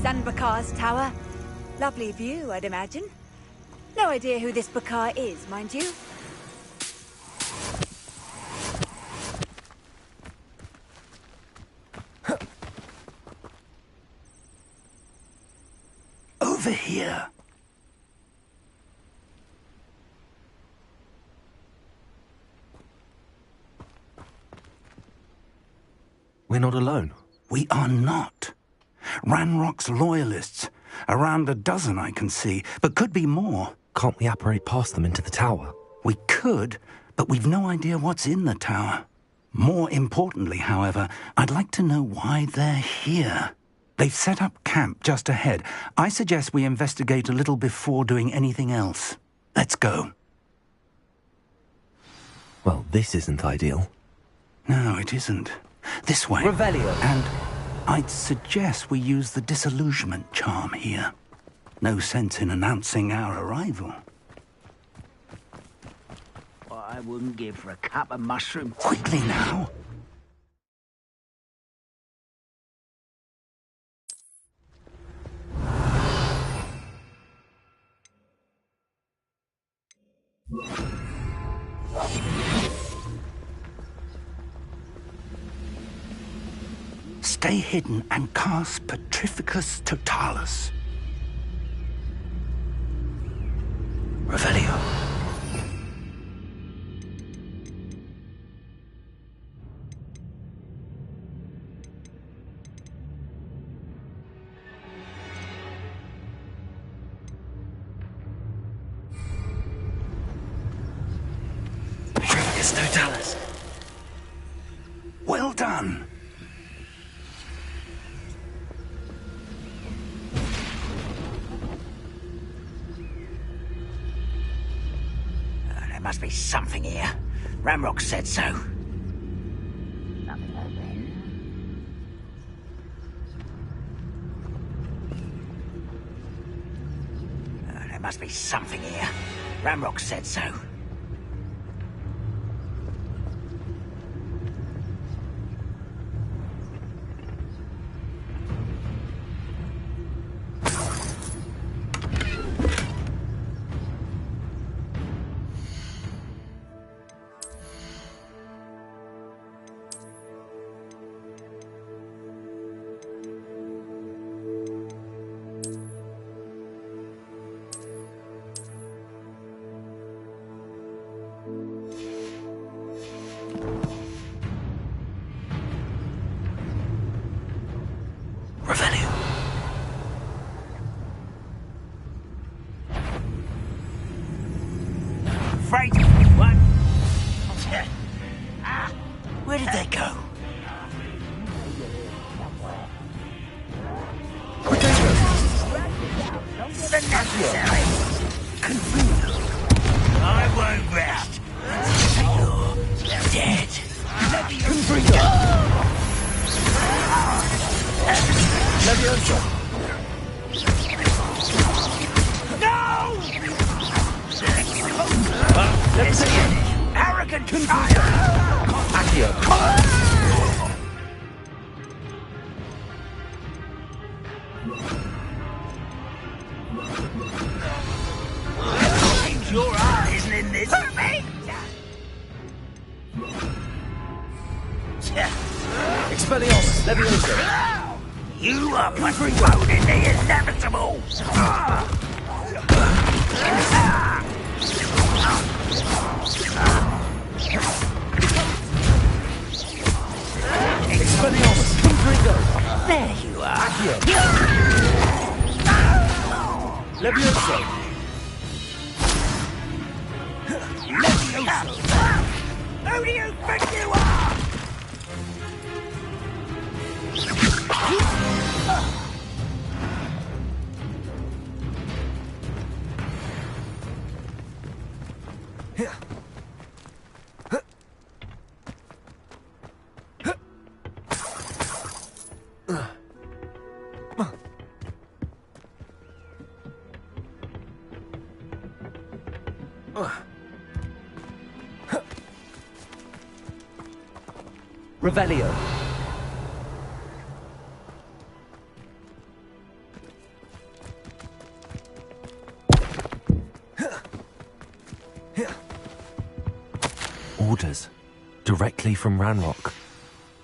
Bakar's tower. Lovely view, I'd imagine. No idea who this Bakar is, mind you. Over here. We're not alone. We are not. Ranrock's loyalists. Around a dozen I can see, but could be more. Can't we apparate past them into the tower? We could, but we've no idea what's in the tower. More importantly, however, I'd like to know why they're here. They've set up camp just ahead. I suggest we investigate a little before doing anything else. Let's go. Well, this isn't ideal. No, it isn't. This way. Revelio. And I'd suggest we use the disillusionment charm here. No sense in announcing our arrival. I wouldn't give for a cup of mushroom. Quickly now. Stay hidden and cast Petrificus Totalis. Revelio. Petrificus Totalis. Well done. There must be something here. Ramrock said so. Nothing open. There must be something here. Ramrock said so. Revelio. Afraid what? Where did they go? The necessary. I won't rest. You're dead. No! Let's see it. Arrogant child! Your eye isn't in this. Hurt me! Expelliarmus, Leviosa. You are postponing the inevitable! Expelliarmus, Confringo. There you are! Leviosa. Leviosa! Who do you think you are? Revelio. orders. Directly from Ranrock.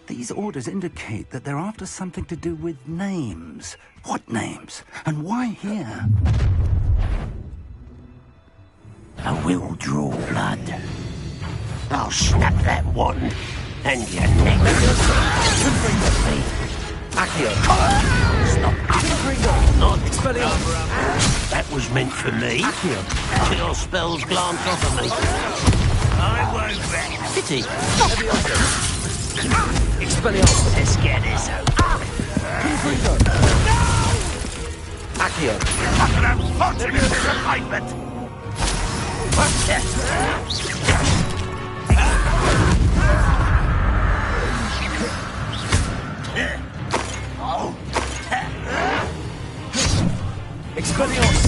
These orders indicate that they're after something to do with names. What names? And why here? I will draw blood. I'll snap that wand and your neck. Accio. Stop. Not Expelliarmus. That was meant for me. Accio. Your spells glance off of me. I won't back. Pity. Levioso. Expelliarmus. Let's get this over. Confringo. Accio. What an unfortunate disappointment. Expelliarmus.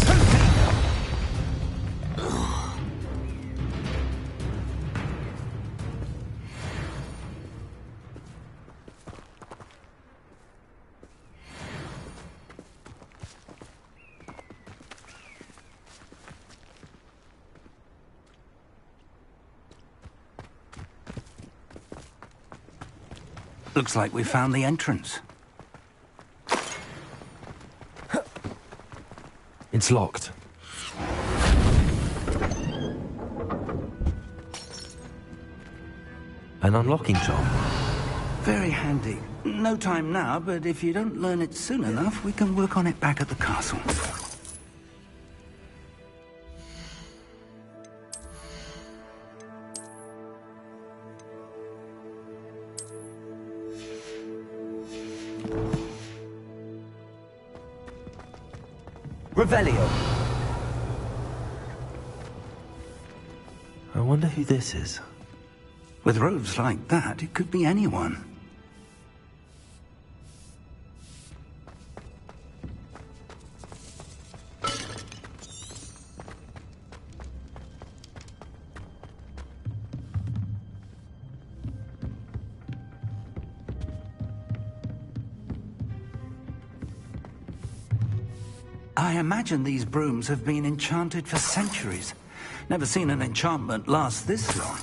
Looks like we found the entrance. It's locked. An unlocking charm. Very handy. No time now, but if you don't learn it soon enough, we can work on it back at the castle. Revelio. I wonder who this is. With robes like that, it could be anyone. I imagine these brooms have been enchanted for centuries. Never seen an enchantment last this long.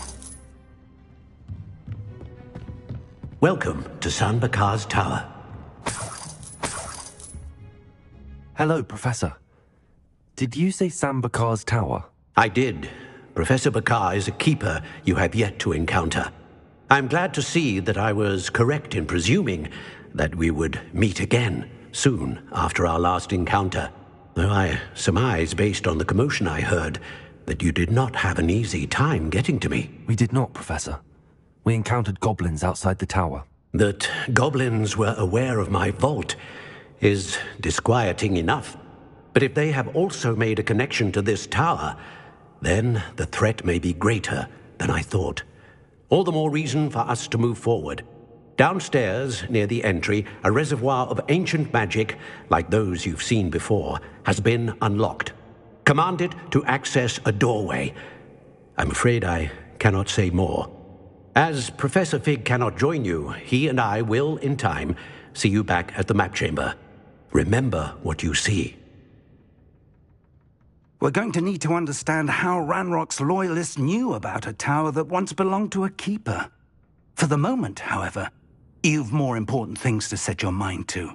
Welcome to San Bakar's tower. Hello, Professor. Did you say Sam Bakar's tower? I did. Professor Bakar is a keeper you have yet to encounter. I'm glad to see that I was correct in presuming that we would meet again soon after our last encounter. Though I surmise, based on the commotion I heard, that you did not have an easy time getting to me. We did not, Professor. We encountered goblins outside the tower. That goblins were aware of my vault is disquieting enough. But if they have also made a connection to this tower, then the threat may be greater than I thought. All the more reason for us to move forward. Downstairs, near the entry, a reservoir of ancient magic, like those you've seen before, has been unlocked. Command it to access a doorway. I'm afraid I cannot say more. As Professor Fig cannot join you, he and I will, in time, see you back at the map chamber. Remember what you see. We're going to need to understand how Ranrock's loyalists knew about a tower that once belonged to a keeper. For the moment, however, you've more important things to set your mind to.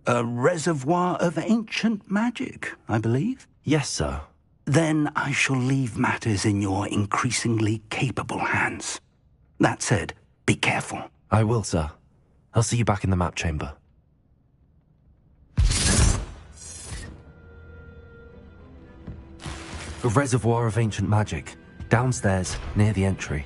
A reservoir of ancient magic, I believe? Yes, sir. Then I shall leave matters in your increasingly capable hands. That said, be careful. I will, sir. I'll see you back in the map chamber. A reservoir of ancient magic, downstairs, near the entry.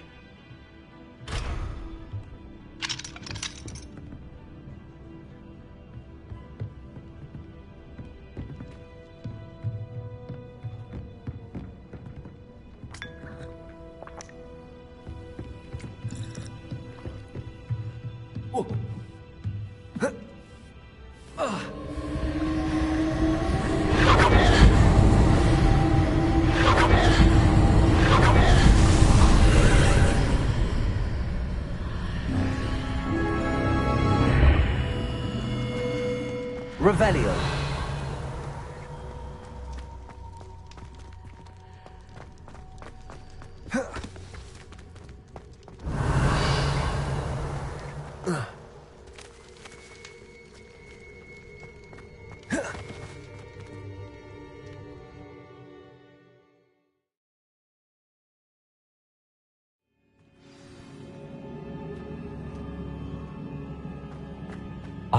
Revelio.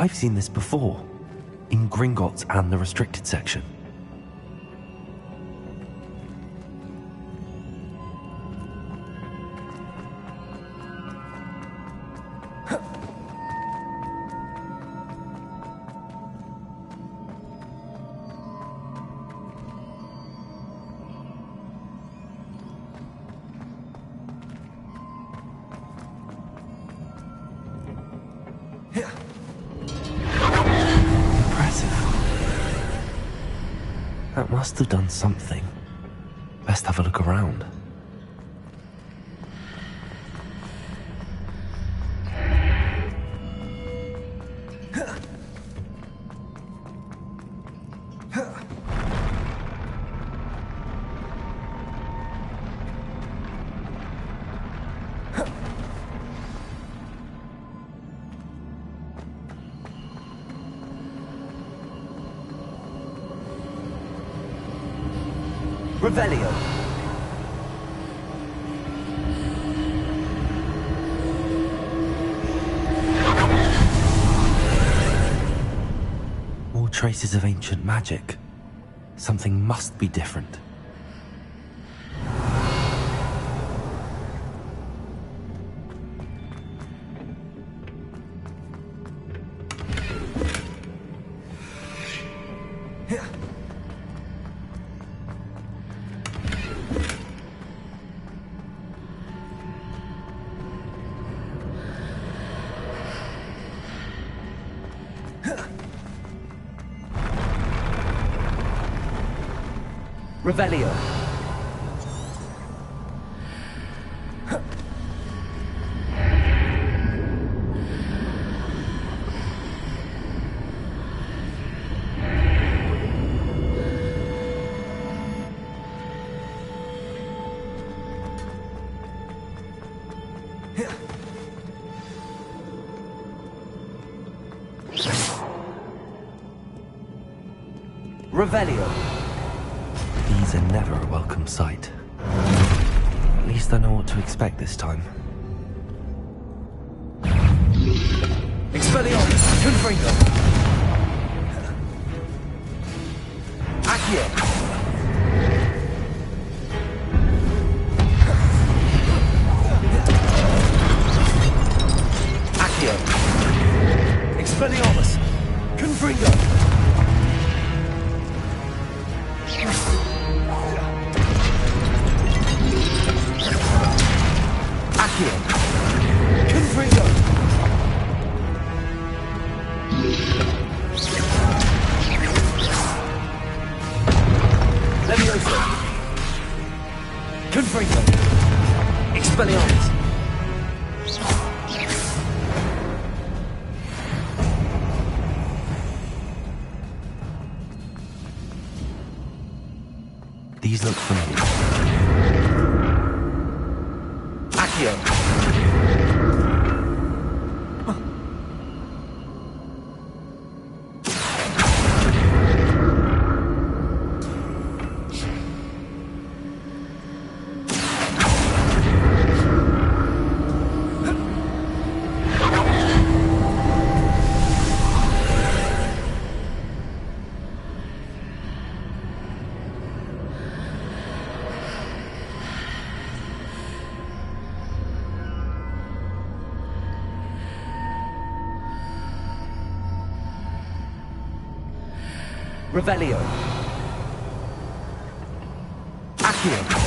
I've seen this before. In Gringotts and the restricted section. That must have done something. Best have a look around. Revelio. More traces of ancient magic. Something must be different. Revelio. Revelio. These are never a welcome sight. At least I know what to expect this time. Expelliarmus. Confringo. Accio. Accio. Expelliarmus. Confringo. Accio. Confringo. Levioso. Confringo. Expelliarmus. These look familiar. Accio. Revelio. Accio.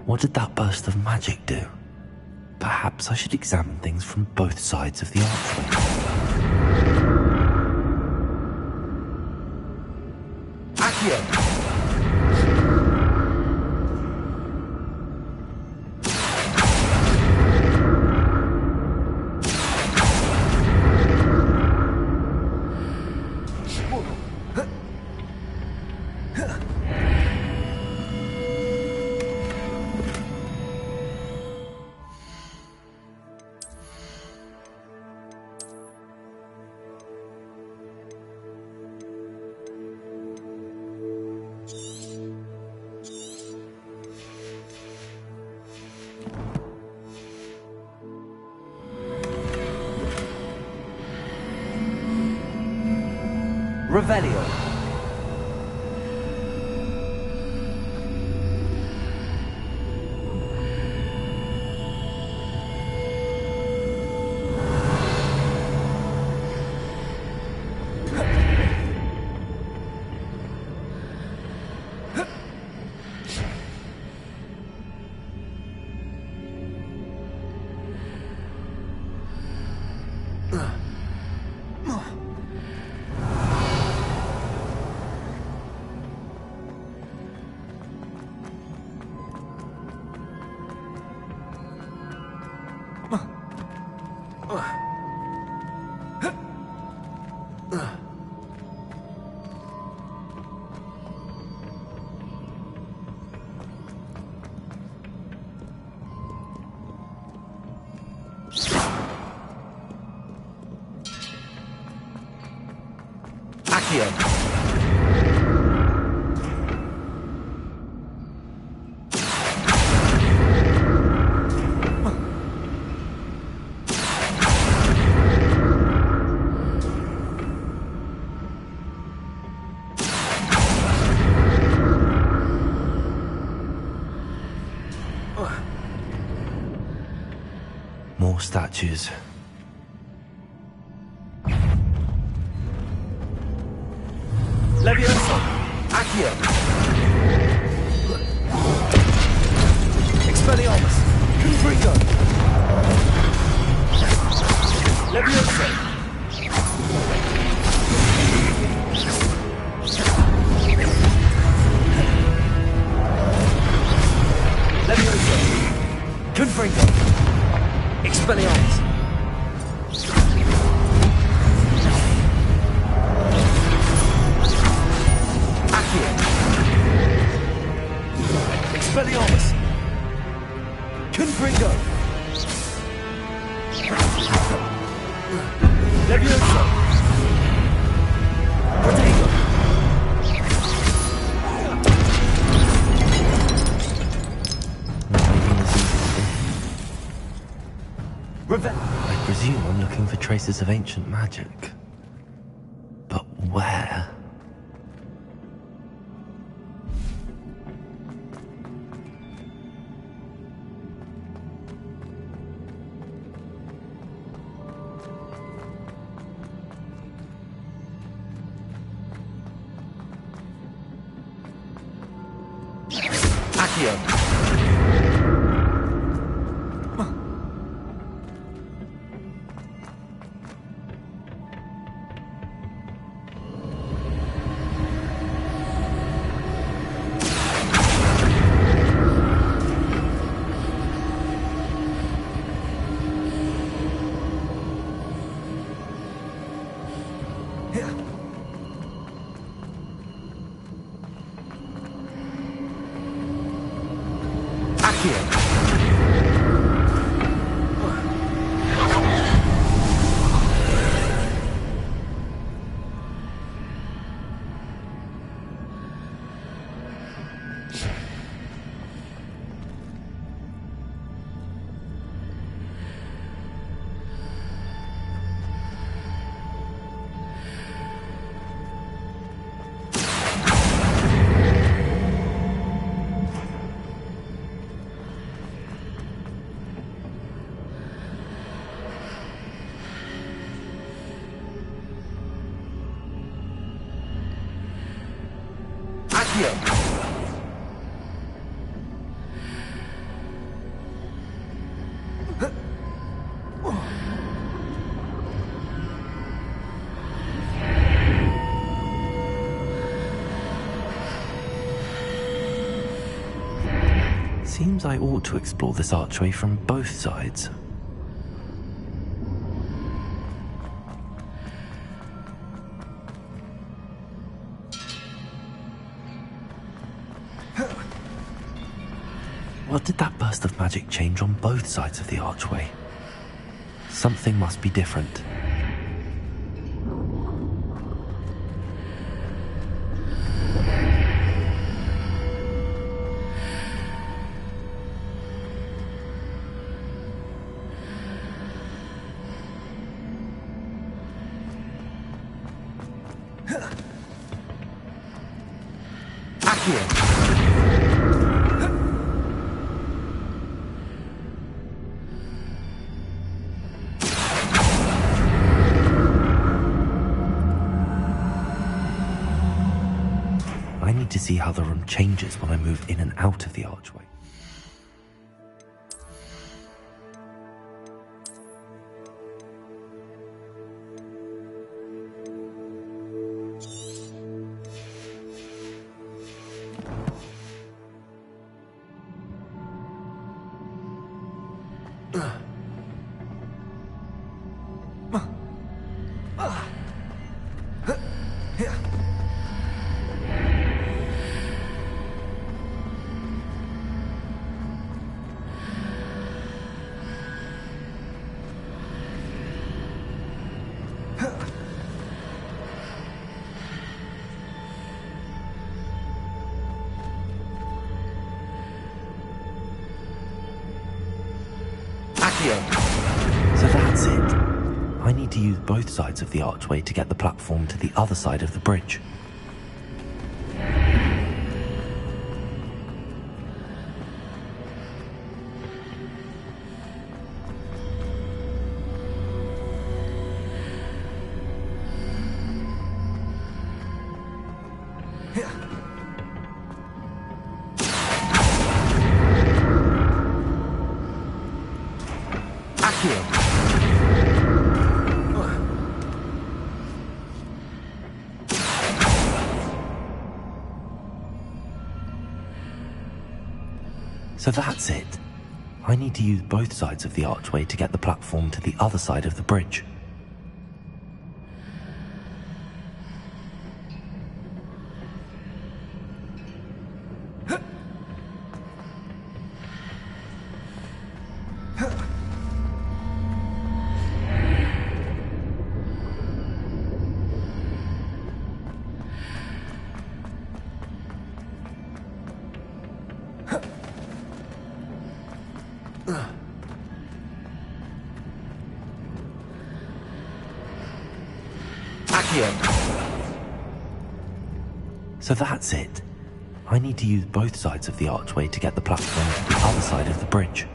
What did that burst of magic do? Perhaps I should examine things from both sides of the archway. Accio. Revelio. Accio. More statues. Levioso. Accio. Expelliarmus. Confringo. Levioso. Levioso. Confringo. Expelliarmus. Expelliarmus! Confringo! Levioso! Protego! I presume I'm looking for traces of ancient magic. But where? Accio. Seems I ought to explore this archway from both sides. What did that burst of magic change on both sides of the archway? Something must be different. I need to see how the room changes when I move in and out of the archway. So that's it. I need to use both sides of the archway to get the platform to the other side of the bridge. So that's it. I need to use both sides of the archway to get the platform to the other side of the bridge. So that's it. I need to use both sides of the archway to get the platform to the other side of the bridge.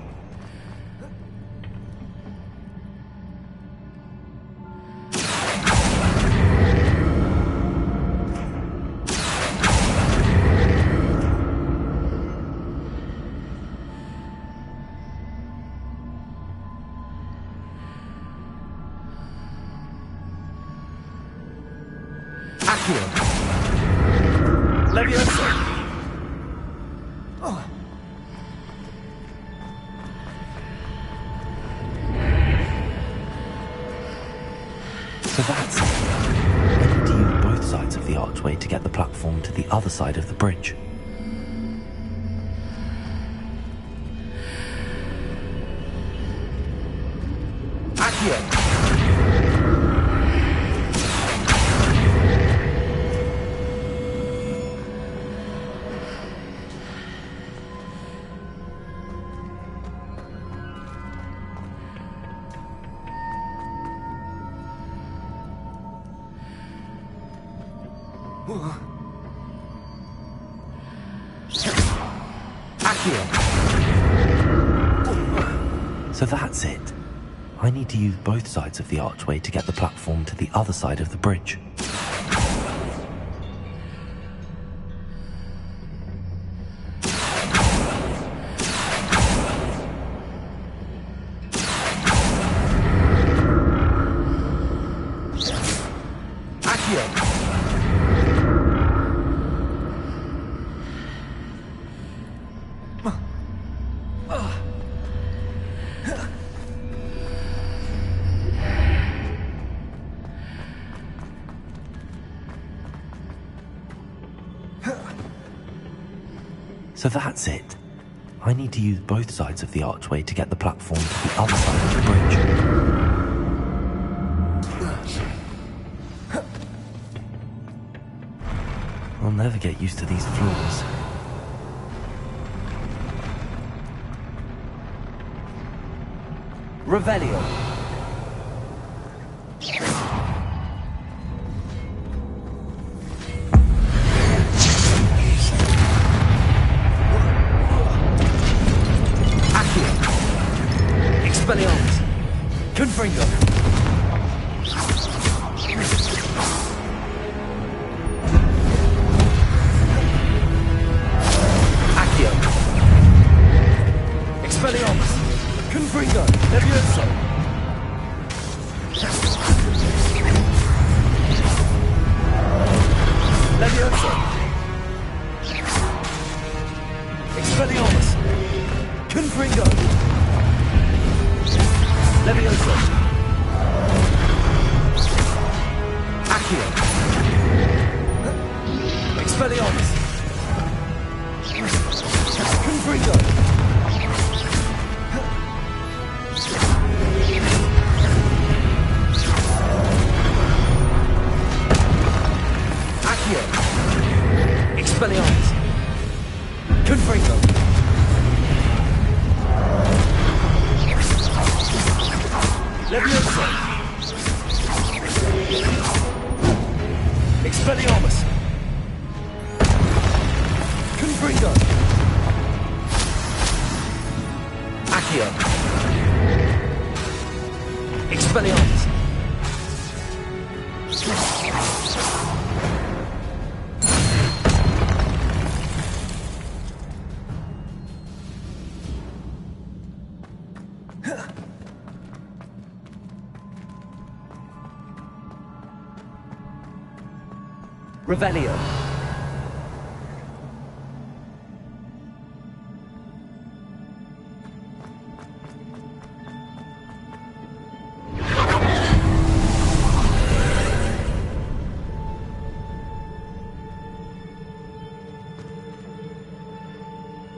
So that's it. I need to use both sides of the archway to get the platform to the other side of the bridge. So that's it. I need to use both sides of the archway to get the platform to the other side of the bridge. So that's it. I need to use both sides of the archway to get the platform to the other side of the bridge. I'll never get used to these floors. Revelio. Expelliarmus. Confringo. Accio. Expelliarmus. Confringo. Levioso. Levioso. Expelliarmus. Confringo. Levioso. Accio. Expelliarmus. Confringo. Accio. Expelliarmus. Confringo. Levioso. Expelliarmus. Confringo. Accio. Expelliarmus. Revelio.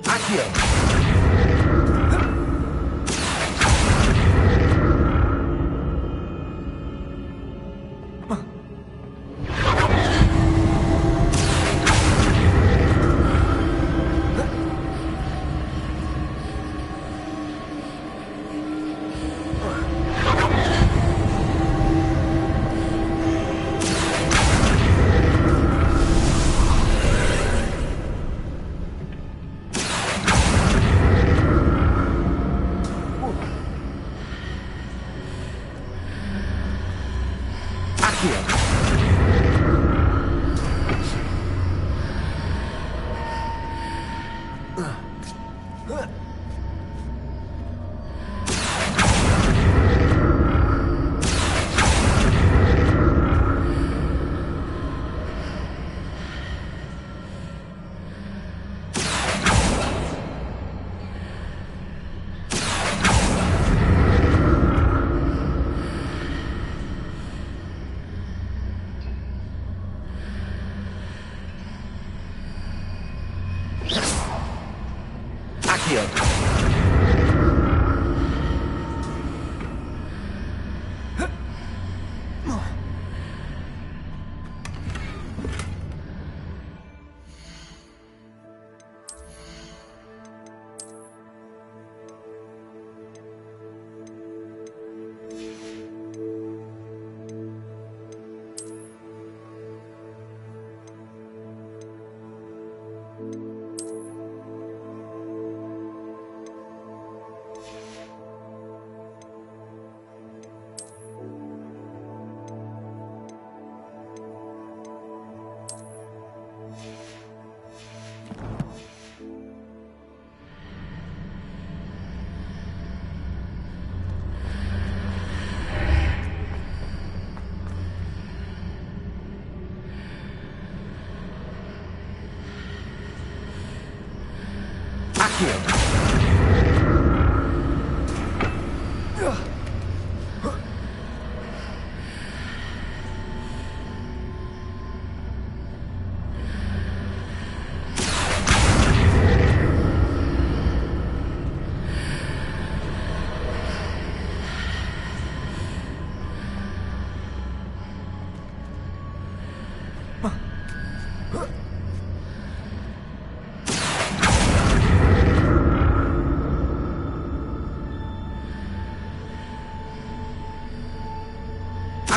Accio.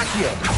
Accio.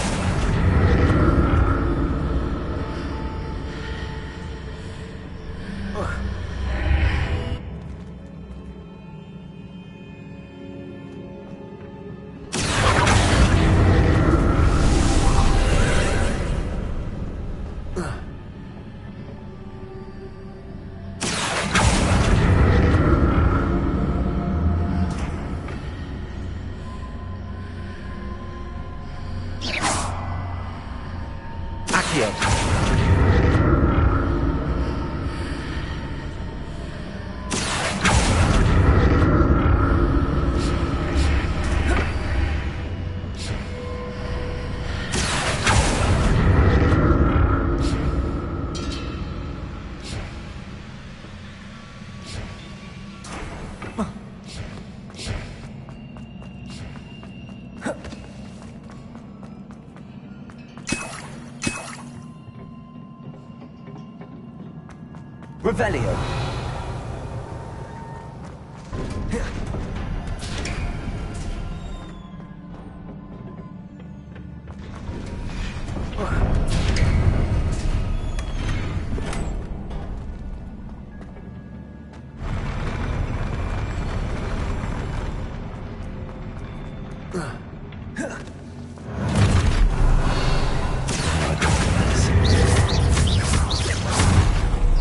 Revelio.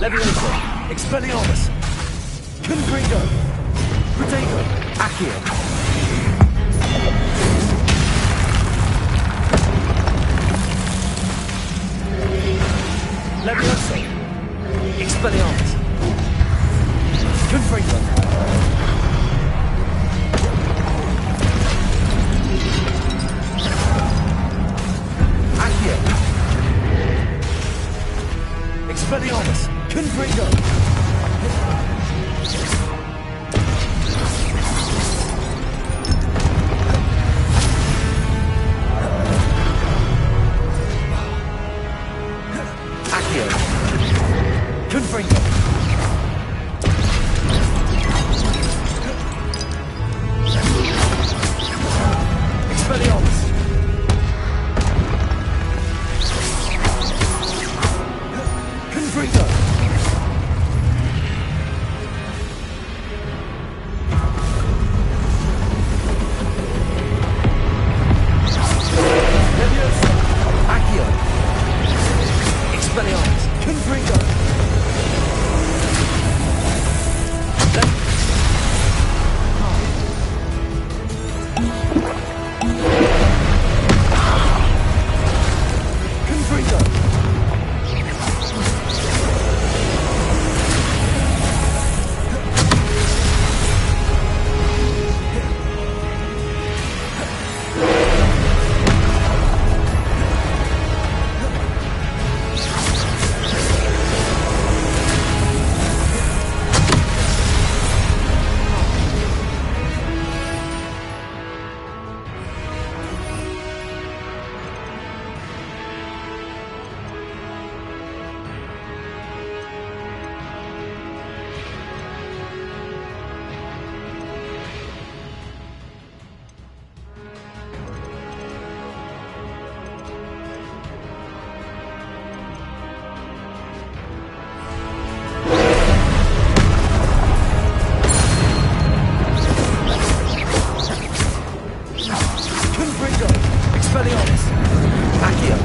Levioso. Expelliarmus. Confringo. Protego. Accio. Levioso. Expelliarmus. Confringo. Accio. Expelliarmus. Confringo. Accio. Confringo. Expelliarmus. Confringo. Levioso. Accio. Expelliarmus. Confringo. Confringo. Confringo. Expelliarmus. Accio.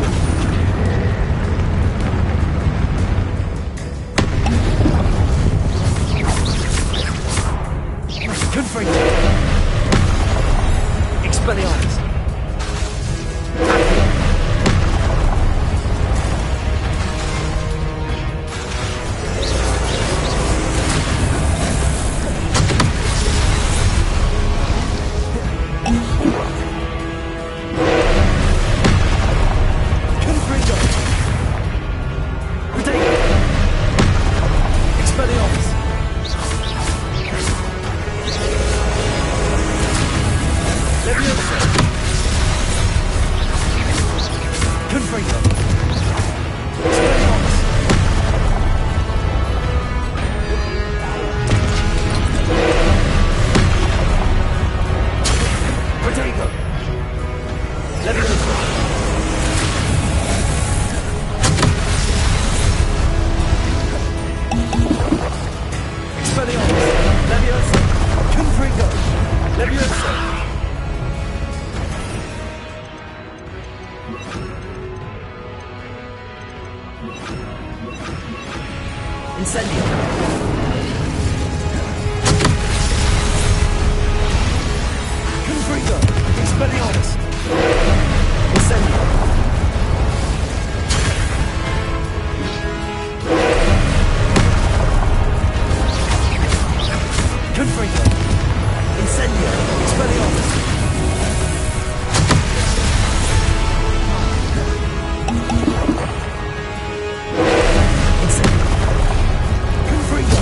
Confringo. Expelliarmus. Accio. Confringo. Protego. Expelliarmus. Levioso. Confringo. Expelliarmus. Protego. Levioso. Incendio. Confringo. Expelliarmus. Incendio. Confringo. Incendio. Expelliarmus. Incendio. Confringo.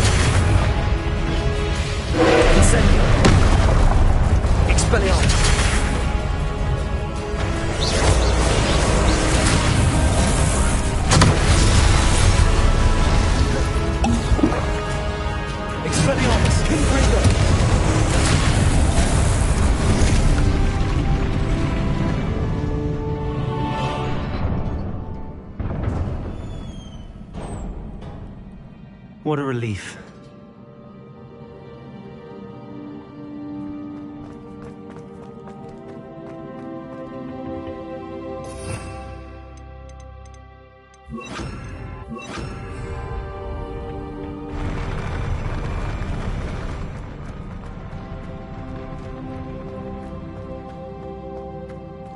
Incendio. Expelliarmus. Expelliarmus. Confringo. What a relief.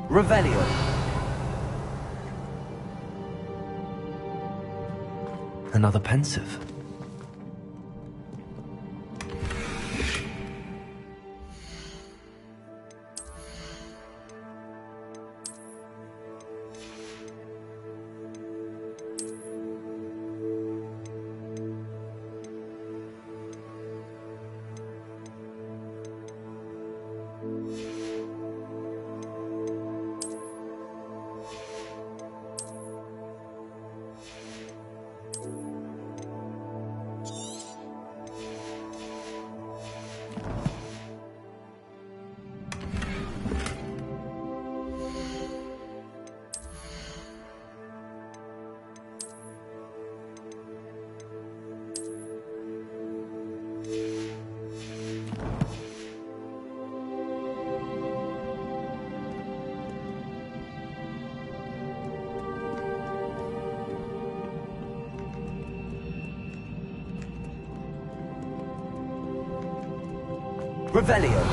Revelio. Another pensive. Revelio.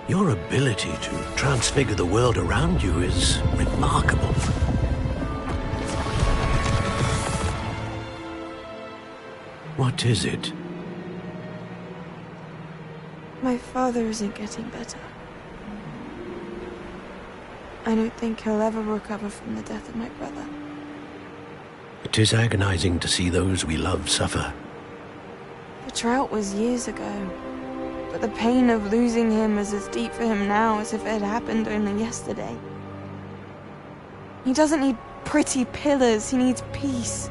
Your ability to transfigure the world around you is remarkable. What is it? My father isn't getting better. I don't think he'll ever recover from the death of my brother. It is agonizing to see those we love suffer. The drought was years ago, but the pain of losing him is as deep for him now as if it had happened only yesterday. He doesn't need pretty pillars, he needs peace.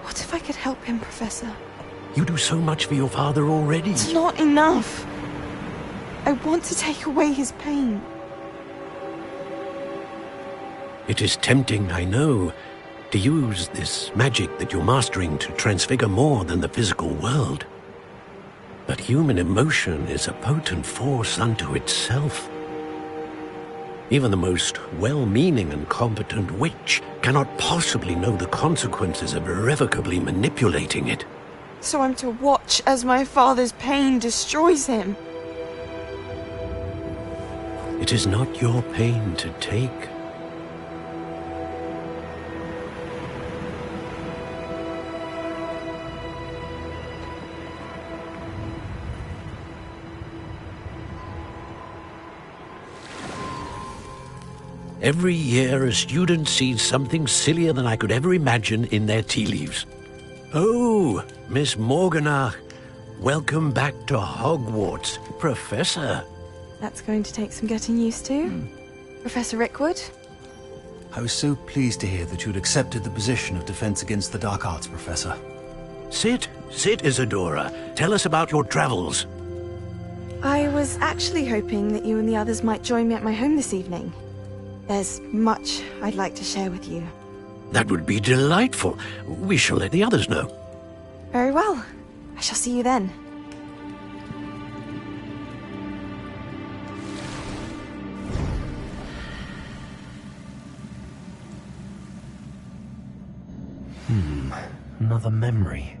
What if I could help him, Professor? You do so much for your father already. It's not enough. I want to take away his pain. It is tempting, I know, to use this magic that you're mastering to transfigure more than the physical world. But human emotion is a potent force unto itself. Even the most well-meaning and competent witch cannot possibly know the consequences of irrevocably manipulating it. So I'm to watch as my father's pain destroys him. It is not your pain to take. Every year a student sees something sillier than I could ever imagine in their tea leaves. Oh, Miss Morganach, welcome back to Hogwarts, Professor. That's going to take some getting used to. Professor Rickwood? I was so pleased to hear that you'd accepted the position of Defense Against the Dark Arts, Professor. Sit, Isadora. Tell us about your travels. I was actually hoping that you and the others might join me at my home this evening. There's much I'd like to share with you. That would be delightful. We shall let the others know. Very well. I shall see you then. Another memory.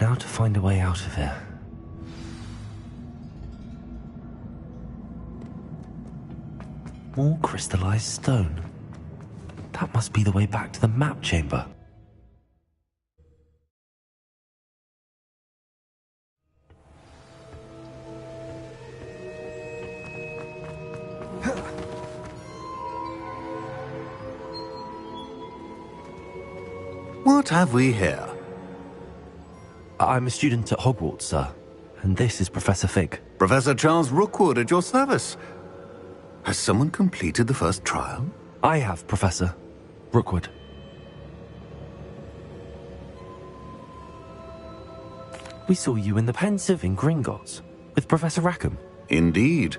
Now to find a way out of here. More crystallized stone. That must be the way back to the map chamber. What have we here? I'm a student at Hogwarts, sir. And this is Professor Fig. Professor Charles Rookwood at your service. Has someone completed the first trial? I have, Professor Rookwood. We saw you in the Pensive in Gringotts with Professor Rackham. Indeed.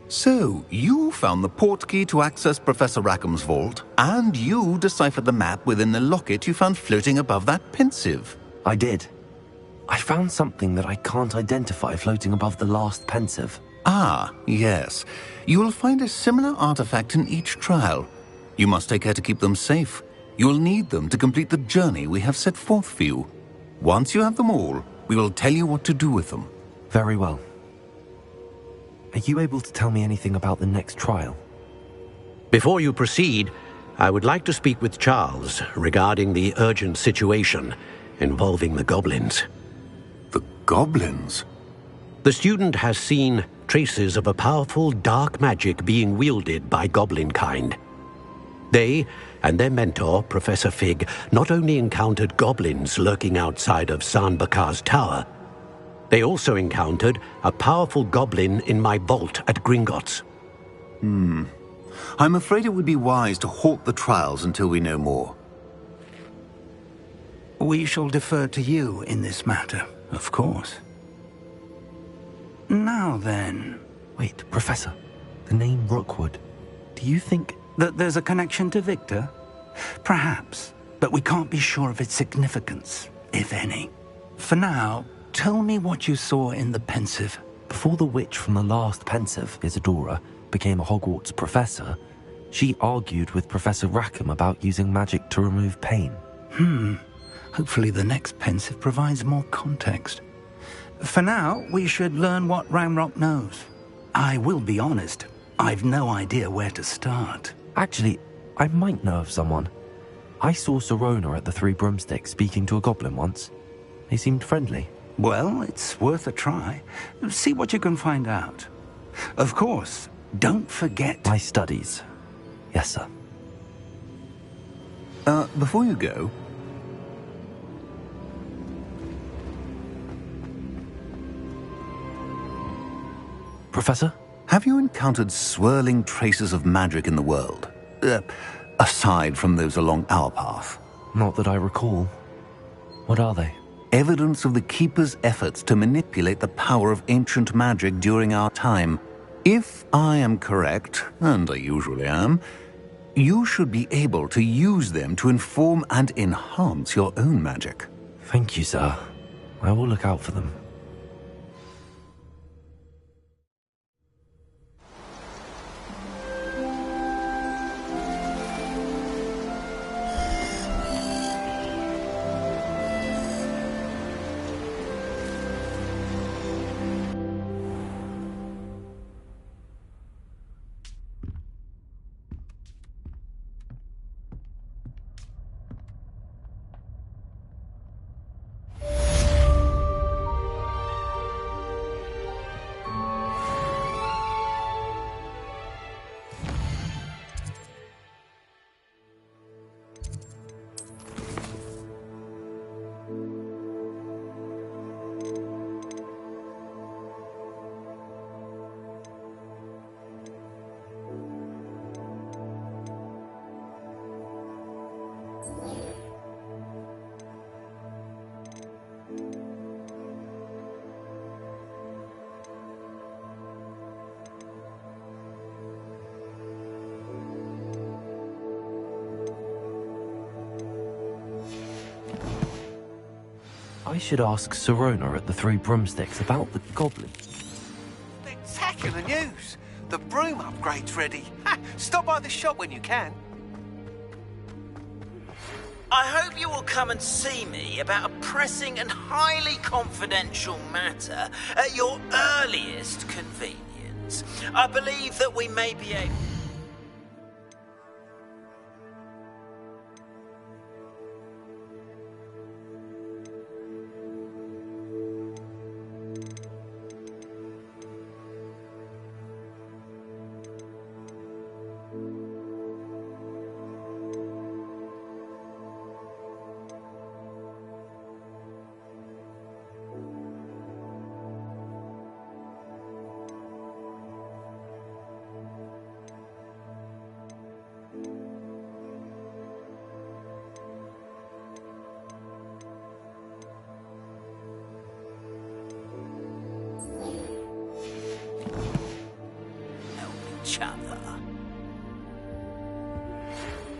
So, you found the portkey to access Professor Rackham's vault, and you deciphered the map within the locket you found floating above that Pensive. I did. I found something that I can't identify floating above the last Pensive. Ah, yes. You will find a similar artifact in each trial. You must take care to keep them safe. You will need them to complete the journey we have set forth for you. Once you have them all, we will tell you what to do with them. Very well. Are you able to tell me anything about the next trial? Before you proceed, I would like to speak with Charles regarding the urgent situation involving the goblins. The goblins? The student has seen traces of a powerful dark magic being wielded by goblin kind. They and their mentor, Professor Fig, not only encountered goblins lurking outside of San Bakar's tower, they also encountered a powerful goblin in my vault at Gringotts. I'm afraid it would be wise to halt the trials until we know more. We shall defer to you in this matter, of course. Now then... Wait, Professor. The name Rookwood. Do you think... that there's a connection to Victor? Perhaps, but we can't be sure of its significance, if any. For now, tell me what you saw in the Pensive. Before the witch from the last Pensive, Isadora, became a Hogwarts professor, she argued with Professor Rackham about using magic to remove pain. Hopefully the next Pensive provides more context. For now, we should learn what Ramrock knows. I will be honest, I've no idea where to start. Actually, I might know of someone. I saw Serona at the Three Broomsticks speaking to a goblin once. They seemed friendly. Well, it's worth a try. See what you can find out. Of course, don't forget... My studies. Yes, sir. Before you go... Professor? Have you encountered swirling traces of magic in the world? Aside from those along our path? Not that I recall. What are they? Evidence of the Keeper's efforts to manipulate the power of ancient magic during our time. If I am correct, and I usually am, you should be able to use them to inform and enhance your own magic. Thank you, sir. I will look out for them. I should ask Sirona at the Three Broomsticks about the goblin. Spectacular news! The broom upgrade's ready. Ha! Stop by the shop when you can. I hope you will come and see me about a pressing and highly confidential matter at your earliest convenience. I believe that we may be able...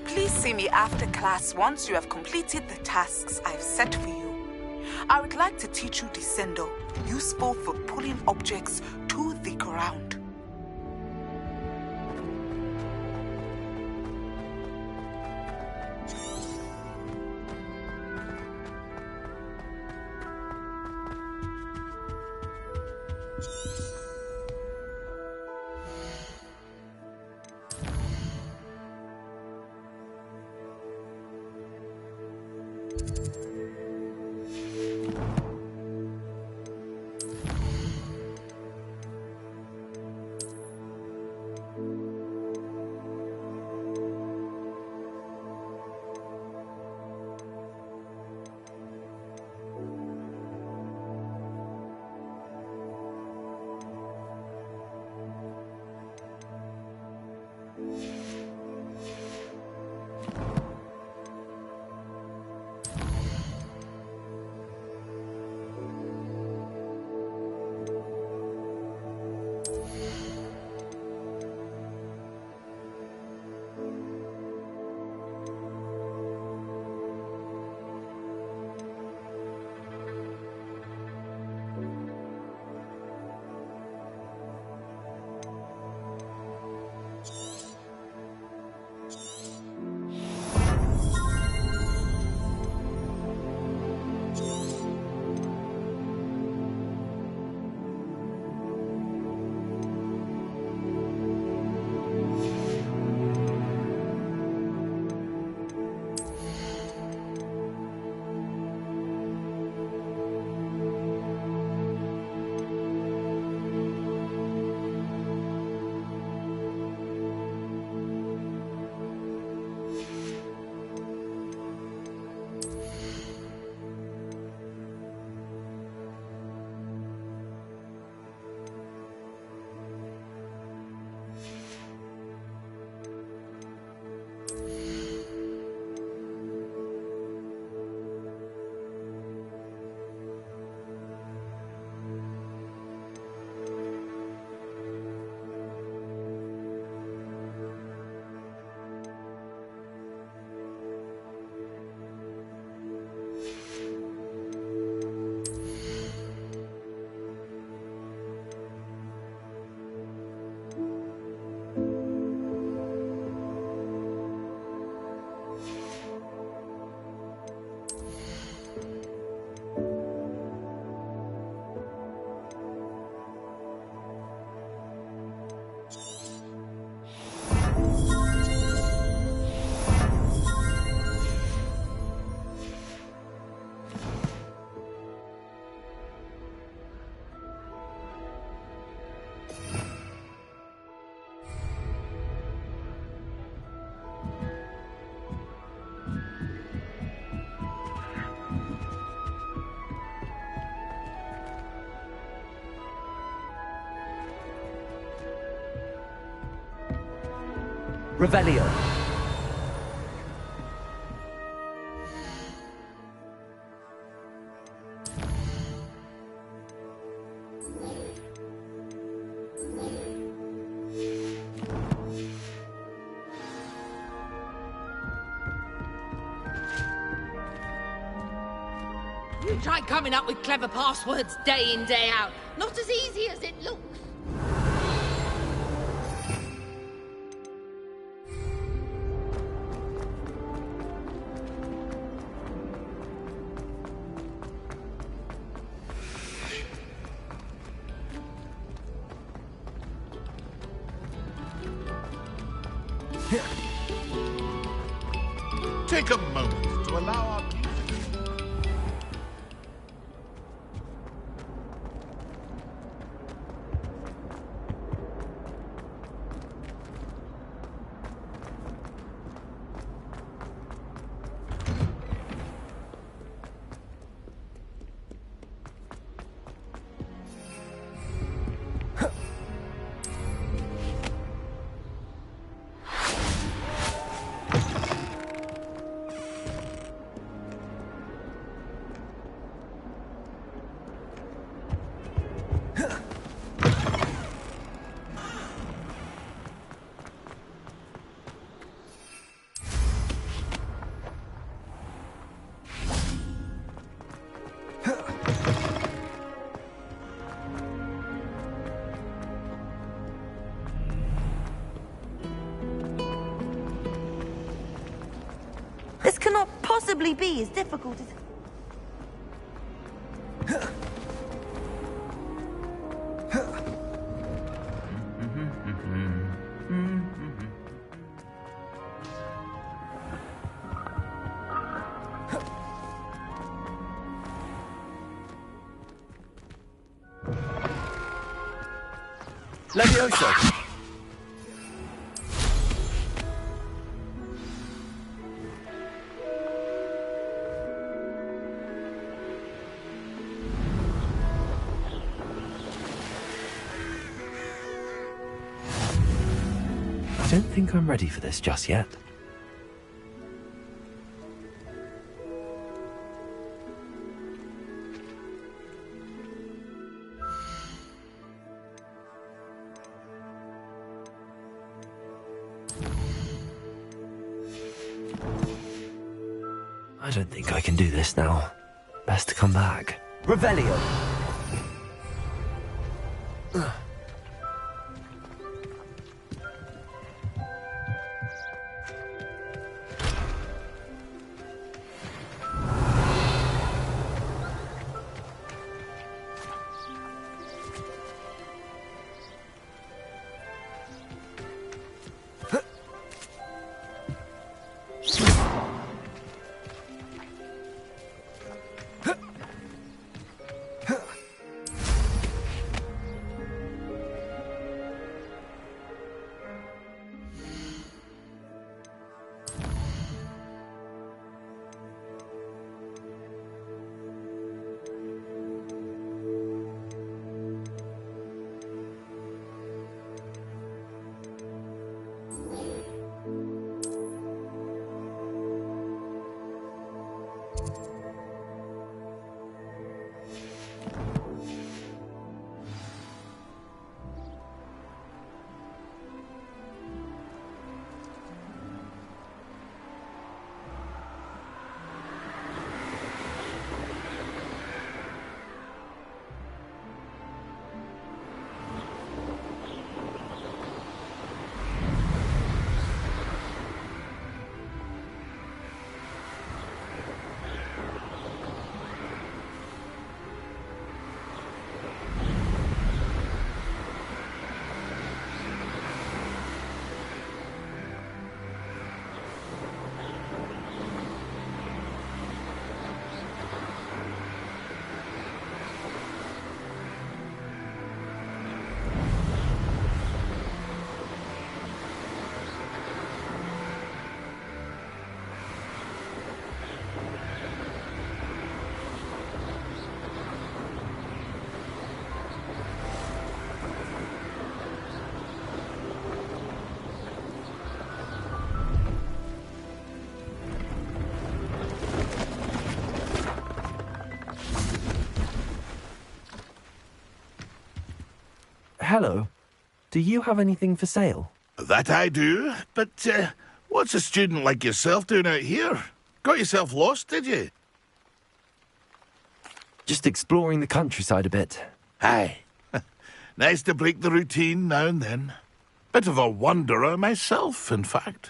Please see me after class once you have completed the tasks I've set for you. I would like to teach you Descendo, useful for pulling objects to the ground. Revelio. You try coming up with clever passwords day in, day out. Not as easy as it looks. Take a moment to allow our music. This cannot possibly be as difficult as... Levioso! I don't think I'm ready for this just yet. I don't think I can do this now. Best to come back. Revelio! Hello. Do you have anything for sale? That I do, but what's a student like yourself doing out here? Got yourself lost, did you? Just exploring the countryside a bit. Aye. Nice to break the routine now and then. Bit of a wanderer myself, in fact.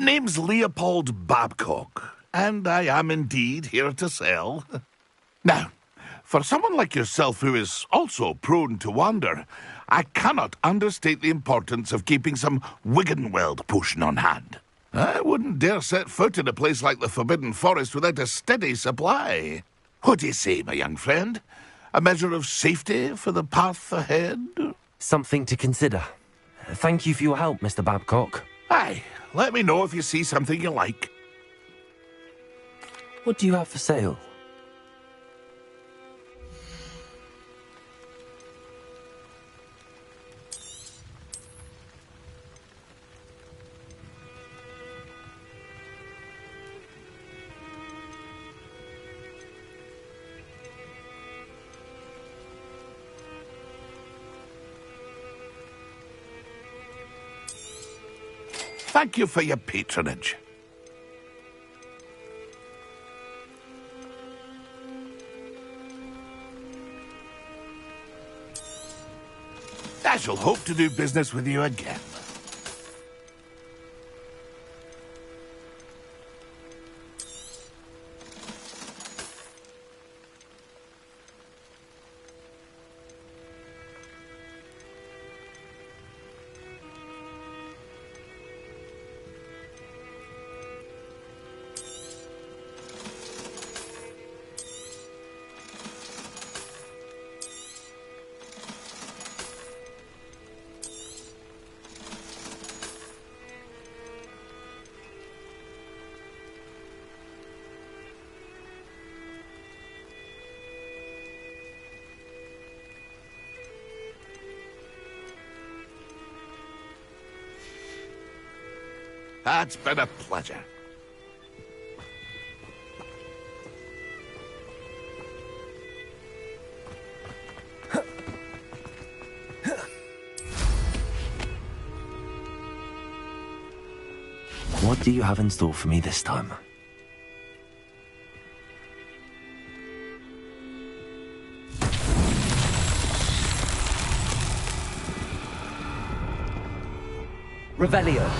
Name's Leopold Babcock, and I am indeed here to sell. Now, for someone like yourself who is also prone to wander, I cannot understate the importance of keeping some Wiggenweld potion on hand. I wouldn't dare set foot in a place like the Forbidden Forest without a steady supply. What do you say, my young friend? A measure of safety for the path ahead? Something to consider. Thank you for your help, Mr. Babcock. Aye, let me know if you see something you like. What do you have for sale? Thank you for your patronage. I shall hope to do business with you again. It's been a pleasure. What do you have in store for me this time? Revelio.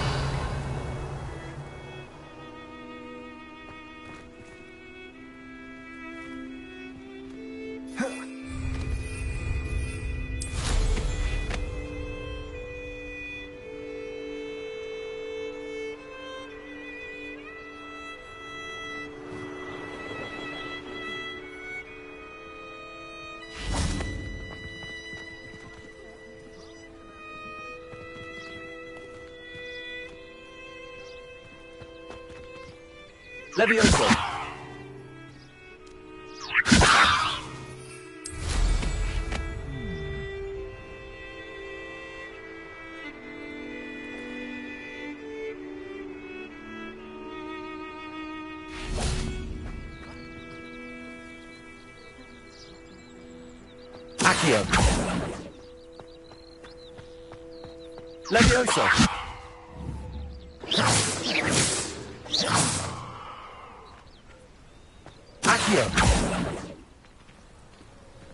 Levioso. Accio. Levioso.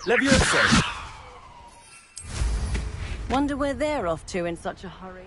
Levioso. Wonder where they're off to in such a hurry.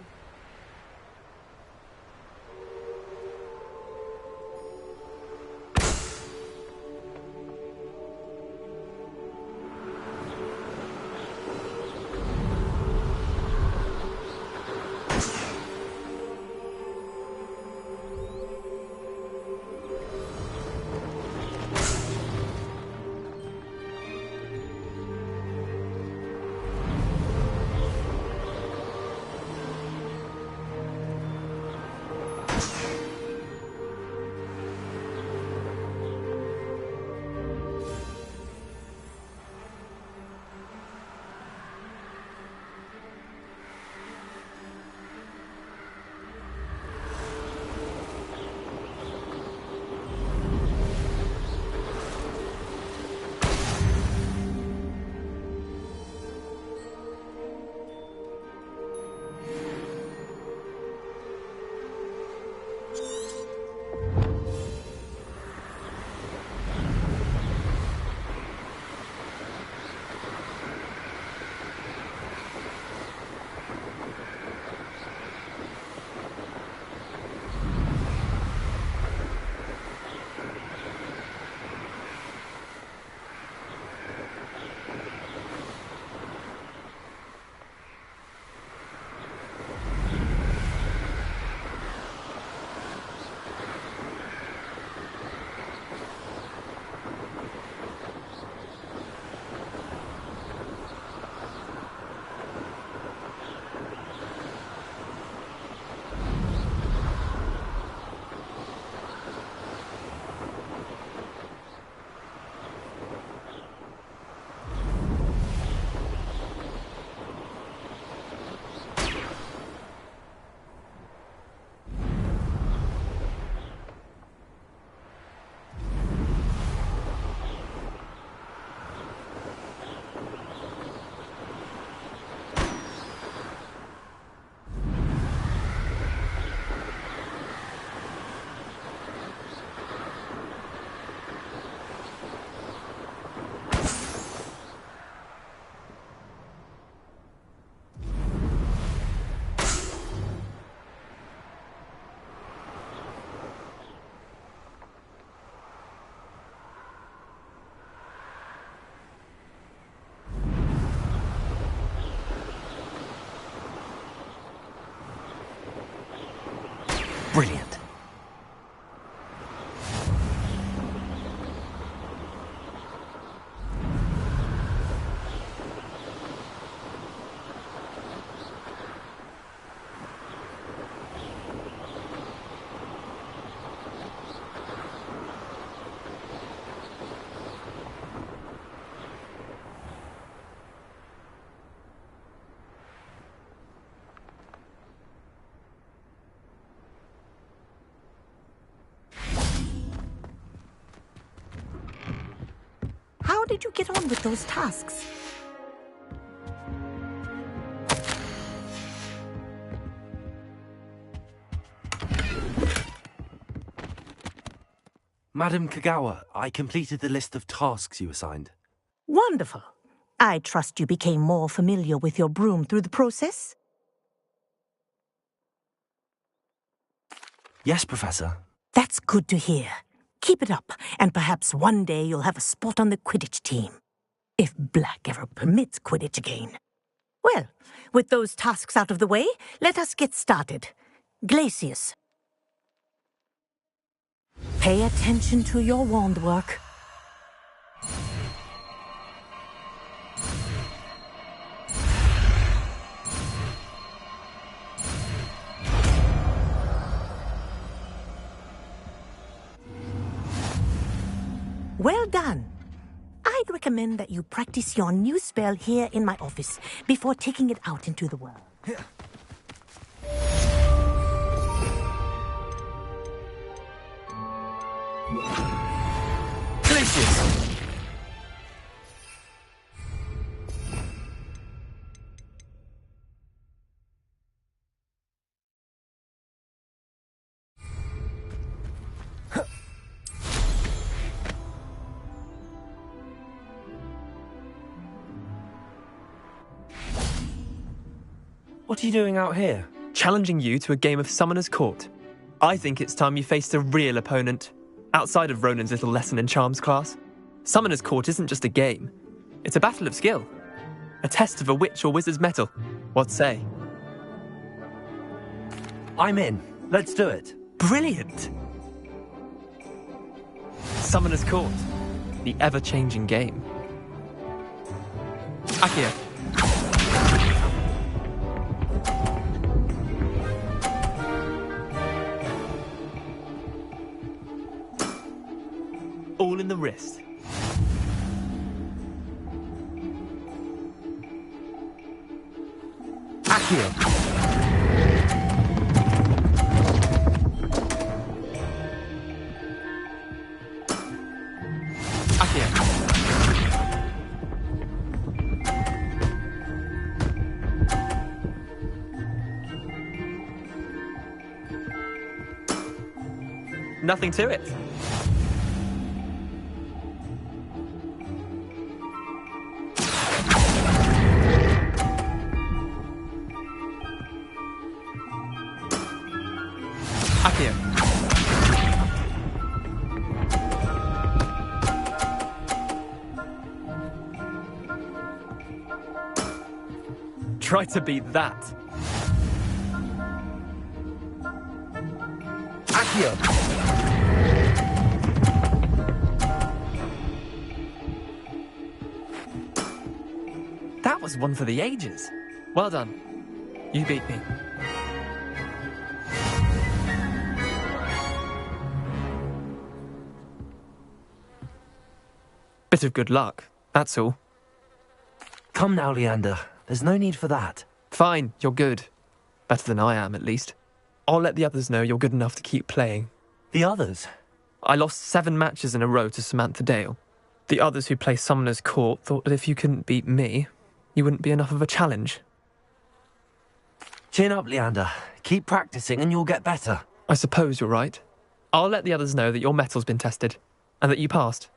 how did you get on with those tasks? Madam Kagawa, I completed the list of tasks you assigned. Wonderful. I trust you became more familiar with your broom through the process? Yes, Professor. That's good to hear. Keep it up, and perhaps one day you'll have a spot on the Quidditch team. If Black ever permits Quidditch again. Well, with those tasks out of the way, let us get started. Glacius. Pay attention to your wand work. Well done. I'd recommend that you practice your new spell here in my office before taking it out into the world. Glacius! What are you doing out here? Challenging you to a game of Summoner's Court. I think it's time you faced a real opponent, outside of Ronan's little lesson in charms class. Summoner's Court isn't just a game. It's a battle of skill. A test of a witch or wizard's mettle. What say? I'm in. Let's do it. Brilliant! Summoner's Court. The ever-changing game. Accio. All in the wrist. Accio. Accio. Nothing to it. Accio. Try to beat that. Accio. That was one for the ages. Well done. You beat me. Bit of good luck, that's all. Come now, Leander. There's no need for that. Fine, you're good. Better than I am, at least. I'll let the others know you're good enough to keep playing. The others? I lost 7 matches in a row to Samantha Dale. The others who play Summoner's Court thought that if you couldn't beat me, you wouldn't be enough of a challenge. Chin up, Leander. Keep practicing and you'll get better. I suppose you're right. I'll let the others know that your metal's been tested, and that you passed.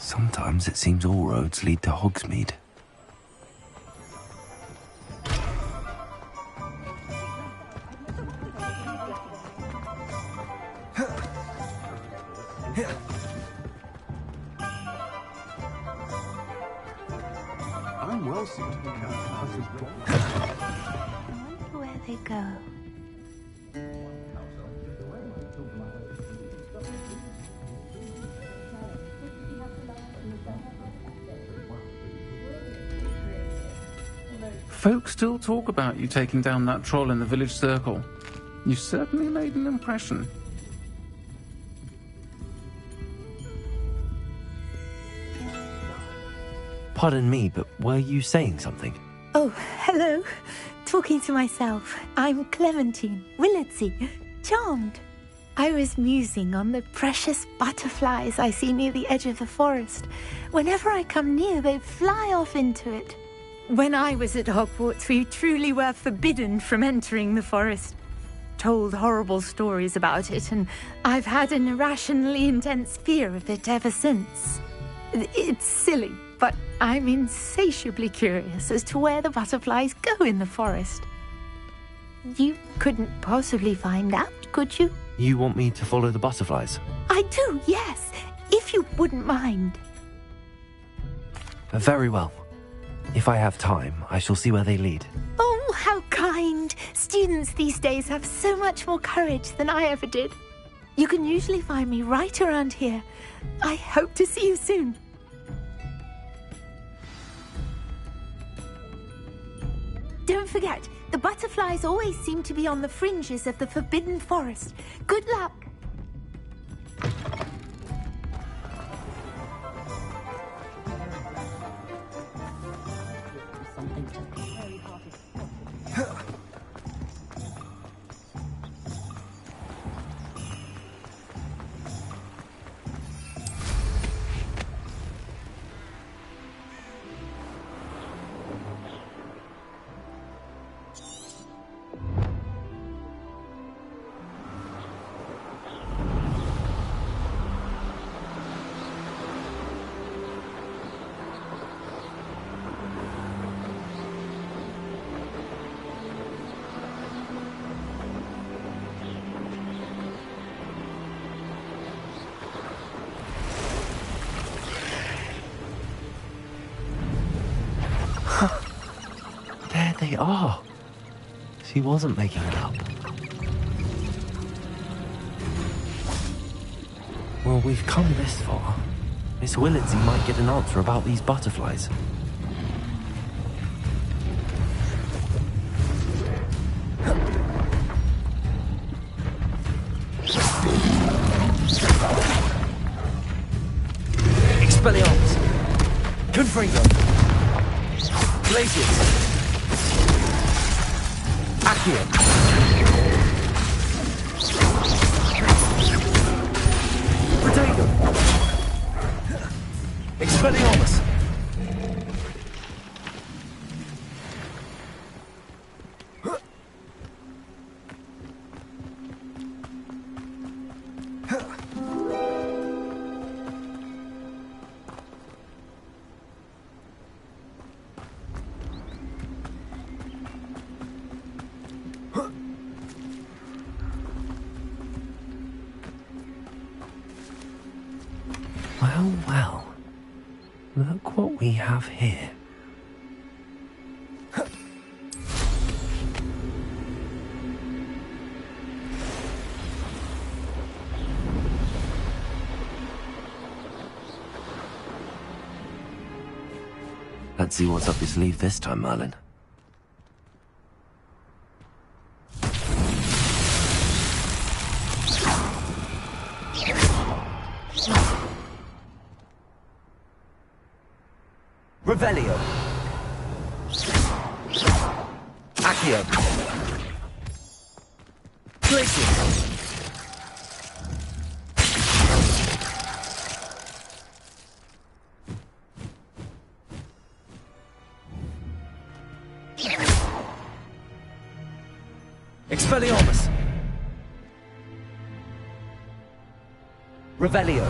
Sometimes it seems all roads lead to Hogsmeade. I'm well suited to Where they go? Folk still talk about you taking down that troll in the village circle. You certainly made an impression. Pardon me, but were you saying something? Oh, hello. Talking to myself. I'm Clementine, Willardsey, charmed. I was musing on the precious butterflies I see near the edge of the forest. Whenever I come near, they fly off into it. When I was at Hogwarts, we truly were forbidden from entering the forest. Told horrible stories about it, and I've had an irrationally intense fear of it ever since. It's silly, but I'm insatiably curious as to where the butterflies go in the forest. You couldn't possibly find out, could you? You want me to follow the butterflies? I do, yes, if you wouldn't mind. Very well. If I have time, I shall see where they lead. Oh, how kind. Students these days have so much more courage than I ever did. You can usually find me right around here. I hope to see you soon. Don't forget, the butterflies always seem to be on the fringes of the Forbidden Forest. Good luck. There they are. She wasn't making it up. Well, we've come this far. Miss Willardsey might get an answer about these butterflies. Expelliarmus! Confringo! Glacius! Accio! Protego! Expelliarmus! Well, well. Look what we have here. Let's see what's up your sleeve this time, Merlin. Revelio. Accio. Glacius. Expelliarmus. Revelio.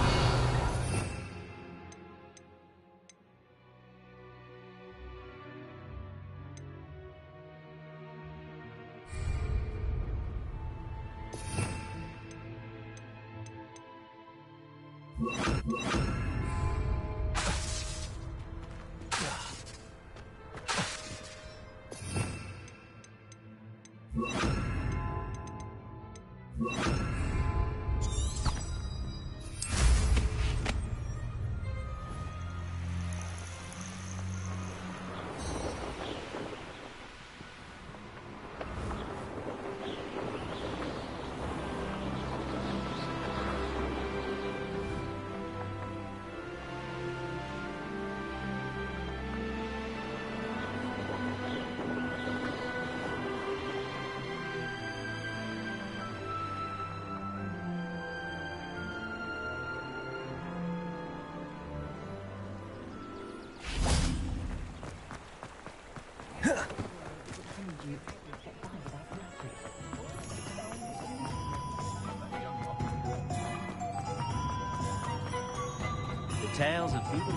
Tales of people.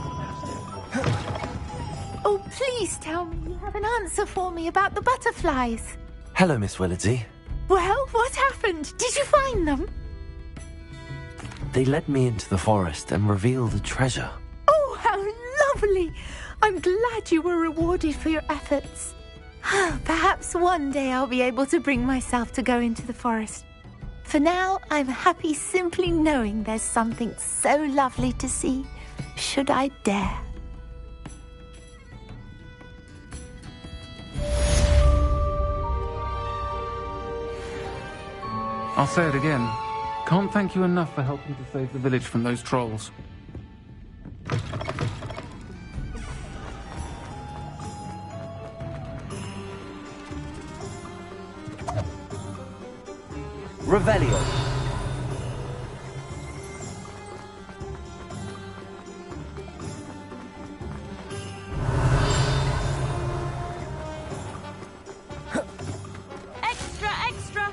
Oh, please tell me you have an answer for me about the butterflies. Hello, Miss Willardsey. Well, what happened? Did you find them? They led me into the forest and revealed a treasure. Oh, how lovely! I'm glad you were rewarded for your efforts. Perhaps one day I'll be able to bring myself to go into the forest. For now, I'm happy simply knowing there's something so lovely to see, should I dare. I'll say it again. Can't thank you enough for helping to save the village from those trolls. Revelio. Extra, extra!